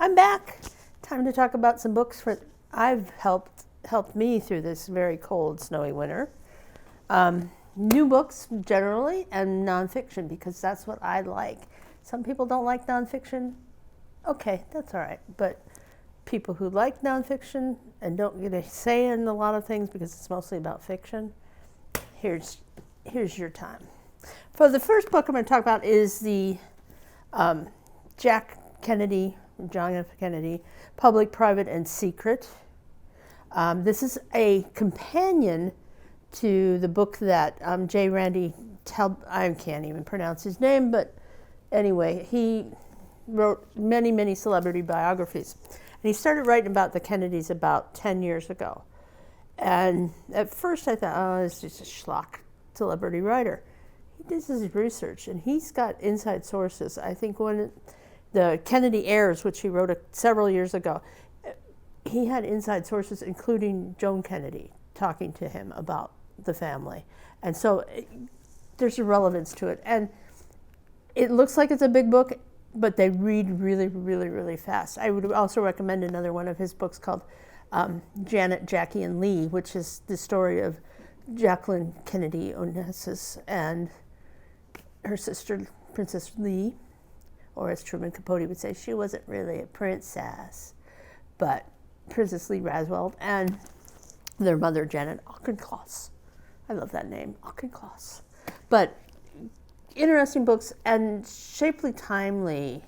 I'm back. Time to talk about some books I've helped me through this very cold, snowy winter. New books generally, and nonfiction, because that's what I like. Some people don't like nonfiction. Okay, that's all right. But people who like nonfiction and don't get a say in a lot of things because it's mostly about fiction, here's your time. For the first book I'm going to talk about is the John F. Kennedy, Public, Private, and Secret. This is a companion to the book that J. Randy I can't even pronounce his name, but anyway, he wrote many, many celebrity biographies. And he started writing about the Kennedys about 10 years ago. And at first I thought, oh, it's just a schlock celebrity writer. He does his research, and he's got inside sources. I think when the Kennedy Heirs, which he wrote several years ago, he had inside sources, including Joan Kennedy, talking to him about the family. And so there's a relevance to it. And it looks like it's a big book, but they read really, really, really fast. I would also recommend another one of his books called Janet, Jackie, and Lee, which is the story of Jacqueline Kennedy Onassis and her sister, Princess Lee, or as Truman Capote would say, she wasn't really a princess, but Princess Lee Raswell, and their mother, Janet Auchincloss. I love that name, Auchincloss. But interesting books and shapely, timely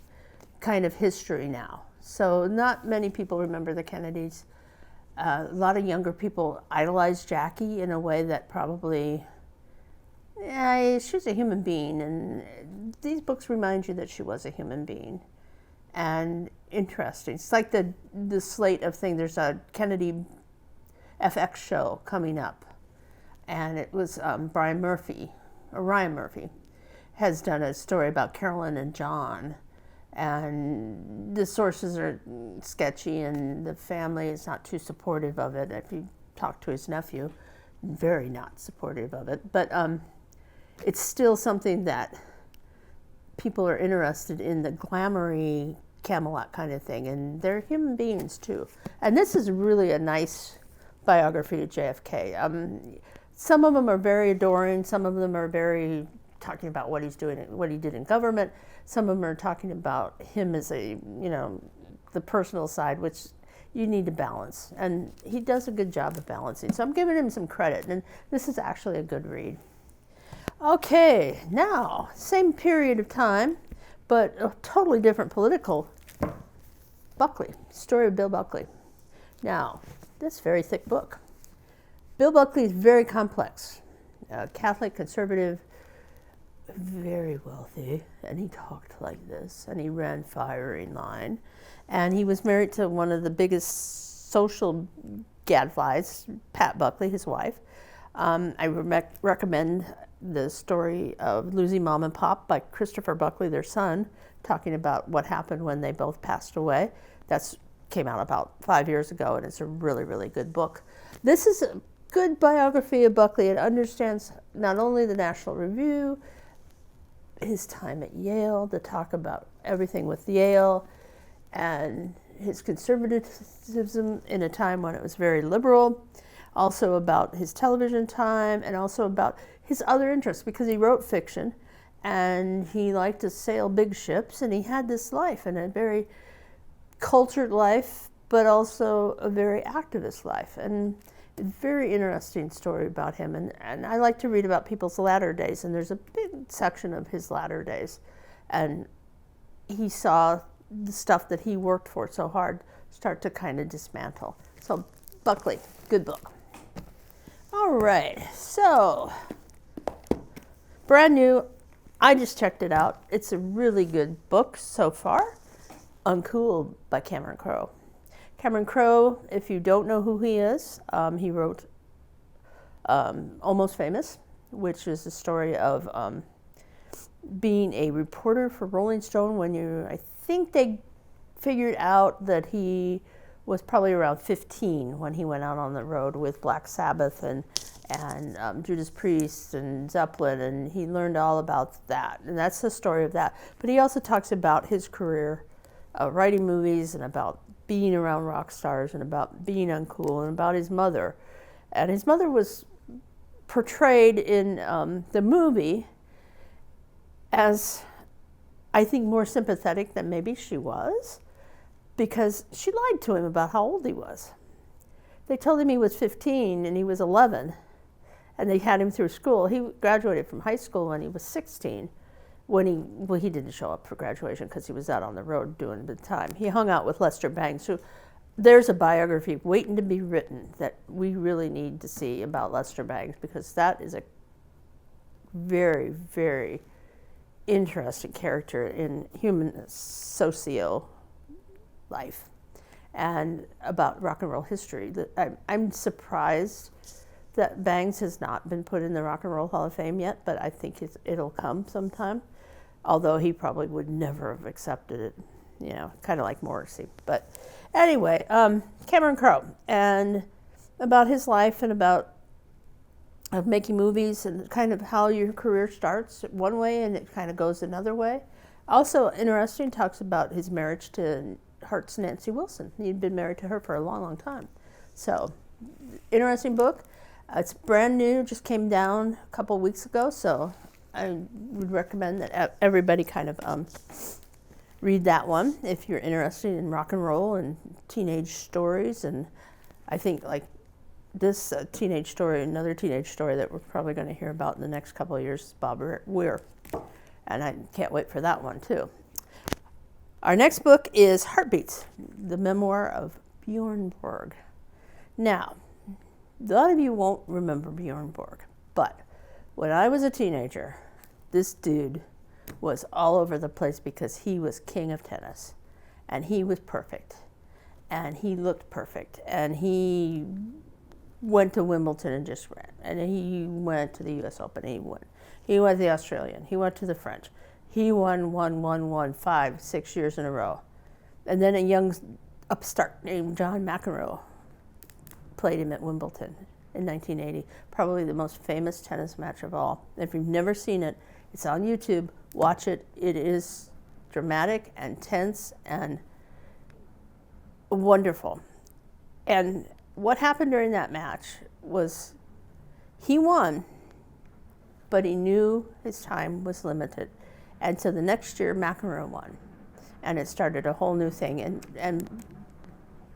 kind of history now. So not many people remember the Kennedys. A lot of younger people idolize Jackie in a way that probably, she's a human being, and these books remind you that she was a human being. And interesting. It's like the slate of things. There's a Kennedy FX show coming up, and it was Ryan Murphy has done a story about Carolyn and John, and the sources are sketchy, and the family is not too supportive of it. If you talk to his nephew, very not supportive of it, but it's still something that people are interested in, the glamoury Camelot kind of thing, and they're human beings too. And this is really a nice biography of JFK. Some of them are very adoring, some of them are very talking about what he's doing, what he did in government. Some of them are talking about him as the personal side, which you need to balance. And he does a good job of balancing. So I'm giving him some credit, and this is actually a good read. Okay, now, same period of time, but a totally different political. Buckley, story of Bill Buckley. Now, this very thick book. Bill Buckley is very complex. Catholic, conservative, very wealthy, and he talked like this, and he ran firing line, and he was married to one of the biggest social gadflies, Pat Buckley, his wife. I recommend the story of Losing Mom and Pop by Christopher Buckley, their son, talking about what happened when they both passed away. That came out about 5 years ago, and it's a really, really good book. This is a good biography of Buckley. It understands not only the National Review, his time at Yale, to talk about everything with Yale, and his conservatism in a time when it was very liberal, also about his television time, and also about his other interests, because he wrote fiction, and he liked to sail big ships, and he had this life, and a very cultured life, but also a very activist life, and a very interesting story about him. And I like to read about people's latter days, and there's a big section of his latter days, and he saw the stuff that he worked for so hard start to kind of dismantle. So Buckley, good book. All right, so brand new. I just checked it out. It's a really good book so far. Uncool by Cameron Crowe. Cameron Crowe, if you don't know who he is, he wrote Almost Famous, which is the story of being a reporter for Rolling Stone when I think they figured out that he was probably around 15 when he went out on the road with Black Sabbath and Judas Priest and Zeppelin, and he learned all about that. And that's the story of that. But he also talks about his career writing movies and about being around rock stars and about being uncool and about his mother. And his mother was portrayed in the movie as, I think, more sympathetic than maybe she was, because she lied to him about how old he was. They told him he was 15 and he was 11, and they had him through school. He graduated from high school when he was 16. He didn't show up for graduation because he was out on the road doing the time. He hung out with Lester Bangs, who, there's a biography waiting to be written that we really need to see about Lester Bangs, because that is a very, very interesting character in human socio life and about rock and roll history. I'm surprised that Bangs has not been put in the Rock and Roll Hall of Fame yet, but I think it'll come sometime, although he probably would never have accepted it, kind of like Morrissey. But anyway, Cameron Crowe, and about his life and about making movies and kind of how your career starts one way and it kind of goes another way. Also interesting, talks about his marriage to Heart's Nancy Wilson. He'd been married to her for a long, long time. So, interesting book. It's brand new, just came down a couple of weeks ago, so I would recommend that everybody kind of read that one if you're interested in rock and roll and teenage stories. And I think like this teenage story, another teenage story that we're probably going to hear about in the next couple of years is Bob Weir. And I can't wait for that one too. Our next book is Heartbeats, the memoir of Björn Borg. Now, a lot of you won't remember Björn Borg, but when I was a teenager, this dude was all over the place because he was king of tennis, and he was perfect, and he looked perfect, and he went to Wimbledon and just ran, and he went to the U.S. Open, and he won. He went to the Australian, he went to the French. He won 5, 6 years in a row. And then a young upstart named John McEnroe played him at Wimbledon in 1980. Probably the most famous tennis match of all. If you've never seen it, it's on YouTube. Watch it. It is dramatic and tense and wonderful. And what happened during that match was he won, but he knew his time was limited. And so the next year, McEnroe won. And it started a whole new thing. And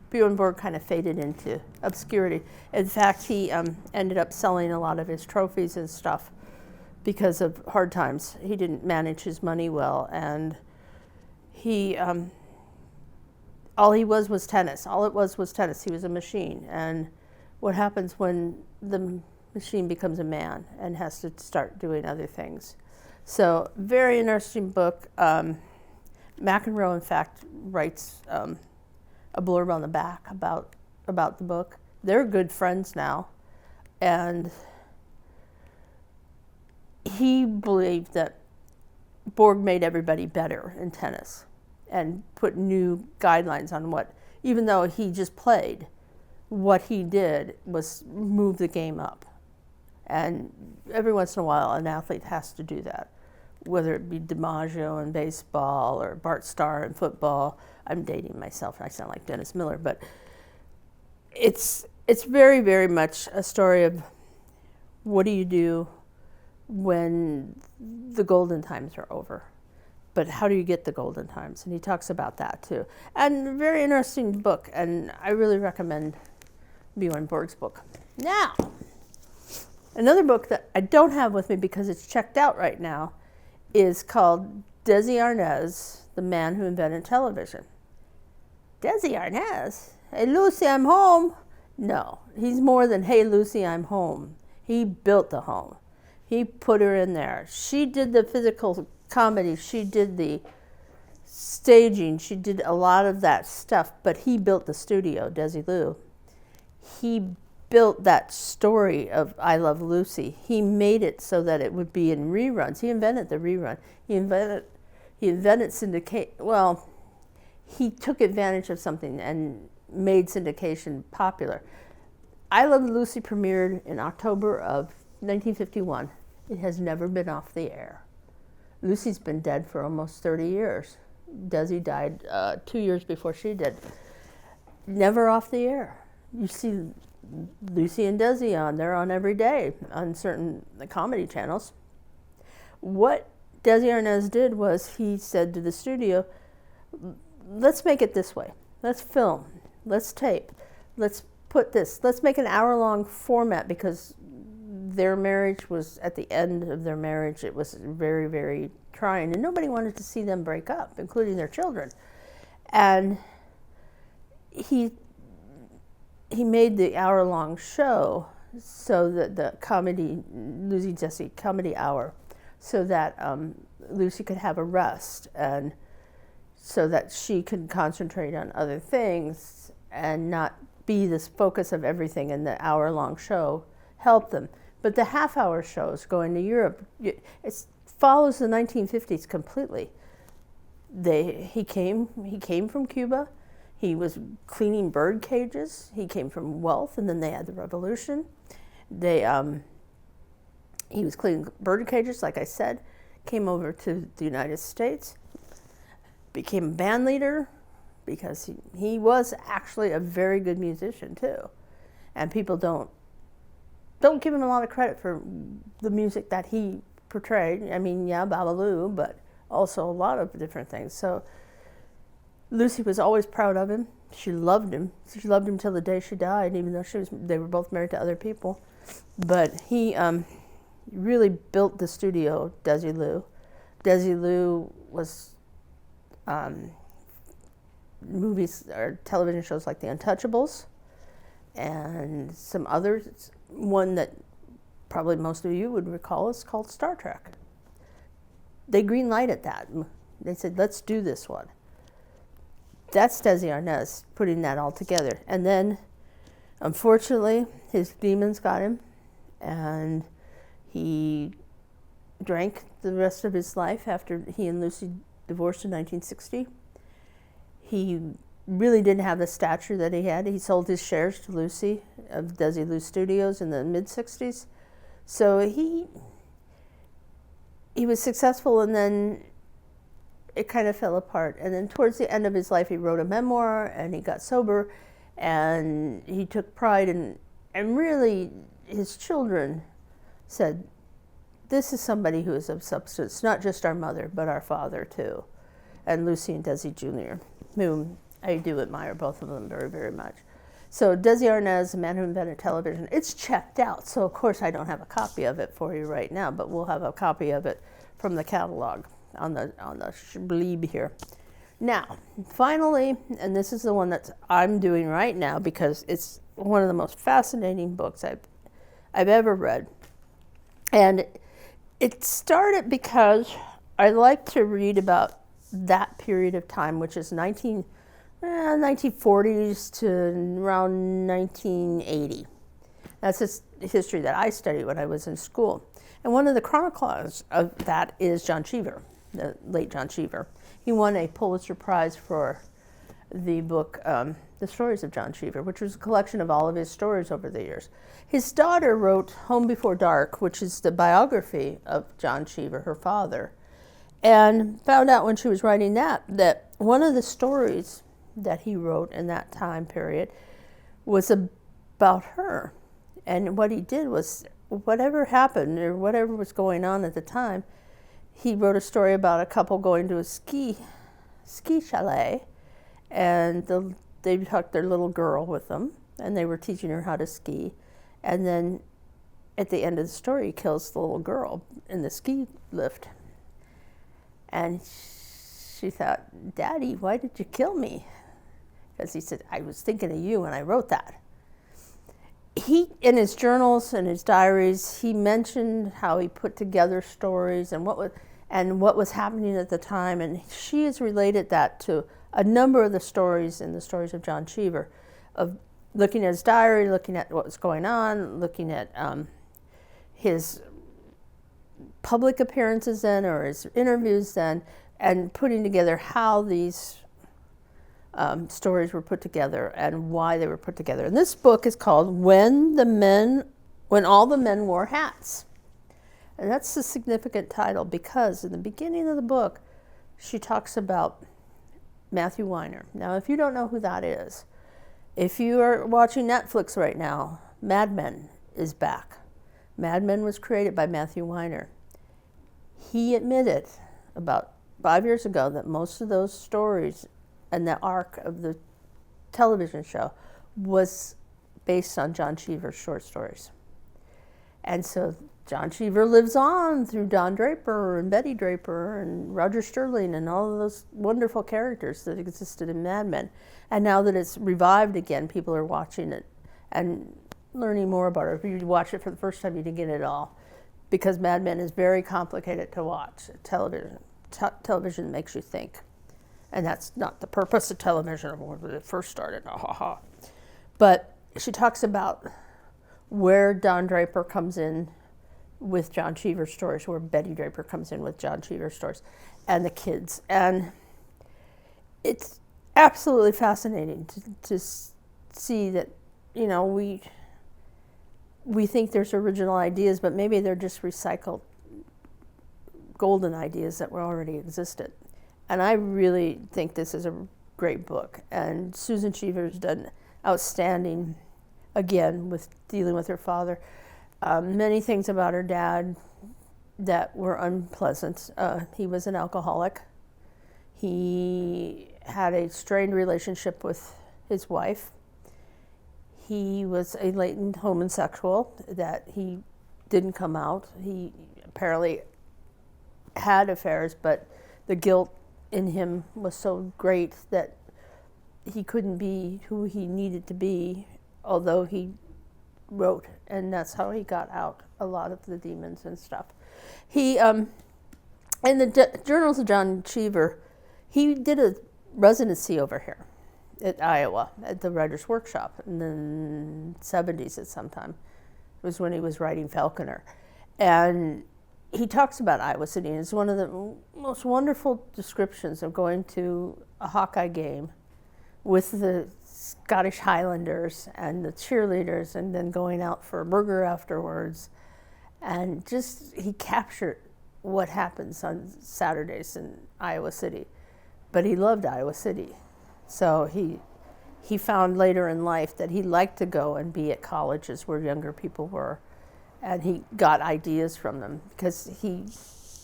Björn Borg kind of faded into obscurity. In fact, he ended up selling a lot of his trophies and stuff because of hard times. He didn't manage his money well. And he, all he was tennis. All it was tennis. He was a machine. And what happens when the machine becomes a man and has to start doing other things? So, very interesting book. McEnroe, in fact, writes a blurb on the back about the book. They're good friends now, and he believed that Borg made everybody better in tennis and put new guidelines on what, even though he just played, what he did was move the game up. And every once in a while, an athlete has to do that, whether it be DiMaggio in baseball or Bart Starr in football. I'm dating myself, I sound like Dennis Miller, but it's very, very much a story of what do you do when the golden times are over, but how do you get the golden times? And he talks about that too. And a very interesting book, and I really recommend Björn Borg's book. Now, another book that I don't have with me because it's checked out right now is called Desi Arnaz, the Man Who Invented Television. Desi Arnaz? Hey, Lucy, I'm home. No, he's more than, hey, Lucy, I'm home. He built the home. He put her in there. She did the physical comedy. She did the staging. She did a lot of that stuff, but he built the studio, Desi Lou. He built that story of I Love Lucy. He made it so that it would be in reruns. He invented the rerun. He invented syndicate. Well, he took advantage of something and made syndication popular. I Love Lucy premiered in October of 1951. It has never been off the air. Lucy's been dead for almost 30 years. Desi died 2 years before she did. Never off the air. You see Lucy and Desi on. They're on every day on certain comedy channels. What Desi Arnaz did was he said to the studio, let's make it this way. Let's film. Let's tape. Let's put this. Let's make an hour-long format, because their marriage was at the end of their marriage. It was very, very trying, and nobody wanted to see them break up, including their children. And he made the hour-long show so that the comedy, Lucy Desi comedy hour, so that Lucy could have a rest, and so that she could concentrate on other things and not be this focus of everything, and the hour-long show helped them. But the half-hour shows going to Europe, it follows the 1950s completely. He came from Cuba. He was cleaning bird cages. He came from wealth, and then they had the revolution. He was cleaning bird cages, like I said, came over to the United States, became a band leader, because he was actually a very good musician too. And people don't give him a lot of credit for the music that he portrayed. I mean, yeah, Babalu, but also a lot of different things. So Lucy was always proud of him. She loved him. She loved him till the day she died, even though they were both married to other people. But he really built the studio, Desi Lou. Desi Lou was movies or television shows like The Untouchables and some others. One that probably most of you would recall is called Star Trek. They green-lighted that. They said, let's do this one. That's Desi Arnaz putting that all together. And then, unfortunately, his demons got him, and he drank the rest of his life after he and Lucy divorced in 1960. He really didn't have the stature that he had. He sold his shares to Lucy of Desi Lou Studios in the mid-60s. So he was successful, and then it kind of fell apart. And then towards the end of his life, he wrote a memoir, and he got sober, and he took pride in, and really his children said, this is somebody who is of substance, not just our mother, but our father too. And Lucy and Desi Jr., whom I do admire both of them very, very much. So Desi Arnaz, The Man Who Invented Television, it's checked out. So of course I don't have a copy of it for you right now, but we'll have a copy of it from the catalog on the Schleeb here. Now, finally, and this is the one that I'm doing right now because it's one of the most fascinating books I've ever read. And it started because I like to read about that period of time, which is 1940s to around 1980. That's the history that I studied when I was in school. And one of the chroniclers of that is John Cheever, the late John Cheever. He won a Pulitzer Prize for the book, The Stories of John Cheever, which was a collection of all of his stories over the years. His daughter wrote Home Before Dark, which is the biography of John Cheever, her father, and found out when she was writing that one of the stories that he wrote in that time period was about her. And what he did was, whatever happened or whatever was going on at the time, he wrote a story about a couple going to a ski chalet, and they took their little girl with them, and they were teaching her how to ski. And then at the end of the story, he kills the little girl in the ski lift. And she thought, Daddy, why did you kill me? Because he said, I was thinking of you when I wrote that. He, in his journals and his diaries, he mentioned how he put together stories and what was happening at the time. And she has related that to a number of the stories in the stories of John Cheever, of looking at his diary, looking at what was going on, looking at his public appearances then or his interviews then, and putting together how these stories were put together and why they were put together. And this book is called When All the Men Wore Hats. And that's a significant title because in the beginning of the book, she talks about Matthew Weiner. Now, if you don't know who that is, if you are watching Netflix right now, Mad Men is back. Mad Men was created by Matthew Weiner. He admitted about 5 years ago that most of those stories and the arc of the television show was based on John Cheever's short stories. And so John Cheever lives on through Don Draper and Betty Draper and Roger Sterling and all of those wonderful characters that existed in Mad Men. And now that it's revived again, people are watching it and learning more about it. If you watch it for the first time, you didn't get it all, because Mad Men is very complicated to watch. Television makes you think. And that's not the purpose of television when it first started. But she talks about where Don Draper comes in with John Cheever stories, where Betty Draper comes in with John Cheever stories, and the kids. And it's absolutely fascinating to see that, you know, we think there's original ideas, but maybe they're just recycled golden ideas that were already existed. And I really think this is a great book. And Susan Cheever's done outstanding, again, with dealing with her father. Many things about her dad that were unpleasant. He was an alcoholic. He had a strained relationship with his wife. He was a latent homosexual that he didn't come out. He apparently had affairs, but the guilt in him was so great that he couldn't be who he needed to be, although he wrote, and that's how he got out a lot of the demons and stuff. He, in the Journals of John Cheever, he did a residency over here at Iowa at the Writers' Workshop in the 70s at some time. It was when he was writing Falconer. And he talks about Iowa City, and it's one of the most wonderful descriptions of going to a Hawkeye game with the Scottish Highlanders and the cheerleaders, and then going out for a burger afterwards. And just, he captured what happens on Saturdays in Iowa City. But he loved Iowa City. So he found later in life that he liked to go and be at colleges where younger people were. And he got ideas from them, because he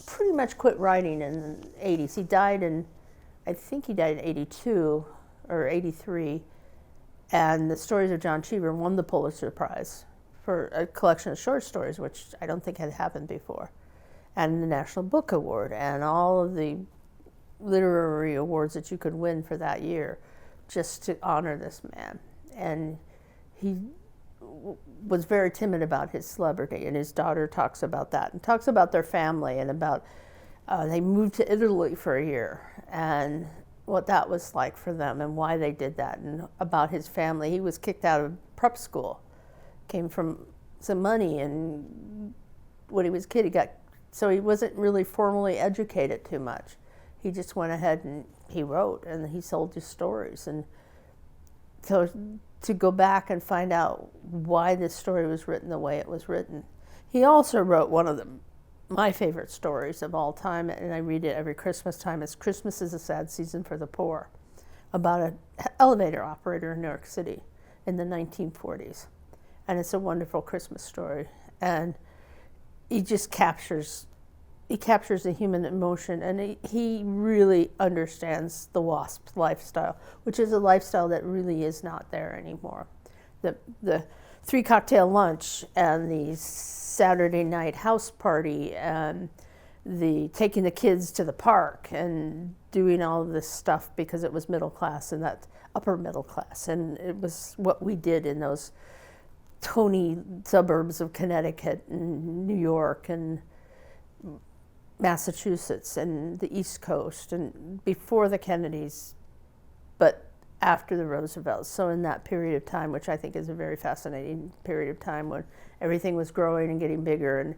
pretty much quit writing in the 80s. He died in, I think he died in 82 or 83. And the Stories of John Cheever won the Pulitzer Prize for a collection of short stories, which I don't think had happened before, and the National Book Award, and all of the literary awards that you could win for that year, just to honor this man. And he was very timid about his celebrity, and his daughter talks about that, and talks about their family, and about they moved to Italy for a year, and what that was like for them, and why they did that, and about his family. He was kicked out of prep school, came from some money, and when he was a kid, so he wasn't really formally educated too much. He just went ahead and he wrote, and he sold his stories. And so to go back and find out why this story was written the way it was written. He also wrote one of my favorite stories of all time, and I read it every Christmas time. It's Christmas is a Sad Season for the Poor, about an elevator operator in New York City in the 1940s. And it's a wonderful Christmas story. And he just captures the human emotion, and he really understands the WASP lifestyle, which is a lifestyle that really is not there anymore. The 3-cocktail lunch, and the Saturday night house party, and the taking the kids to the park, and doing all of this stuff because it was middle class, and that upper middle class, and it was what we did in those Tony suburbs of Connecticut and New York and Massachusetts and the East Coast, and before the Kennedys, but after the Roosevelts. So in that period of time, which I think is a very fascinating period of time, when everything was growing and getting bigger, and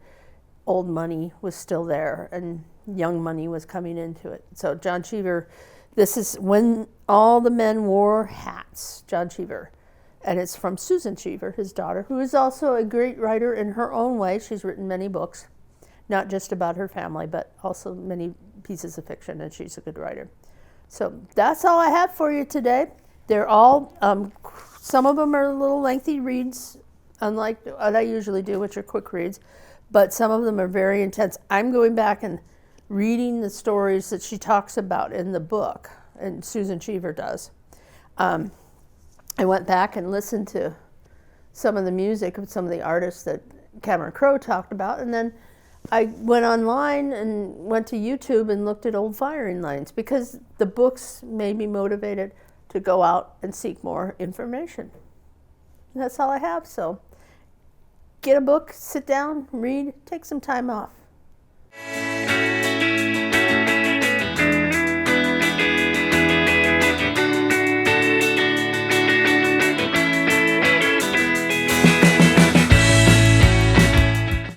old money was still there and young money was coming into it. So John Cheever, this is when all the men wore hats, John Cheever. And it's from Susan Cheever, his daughter, who is also a great writer in her own way. She's written many books, not just about her family, but also many pieces of fiction, and she's a good writer. So that's all I have for you today. They're all, some of them are little lengthy reads, unlike what I usually do, which are quick reads, but some of them are very intense. I'm going back and reading the stories that she talks about in the book, and Susan Cheever does. I went back and listened to some of the music of some of the artists that Cameron Crowe talked about, and then I went online and went to YouTube and looked at old firing lines, because the books made me motivated to go out and seek more information. And that's all I have. So get a book, sit down, read, take some time off.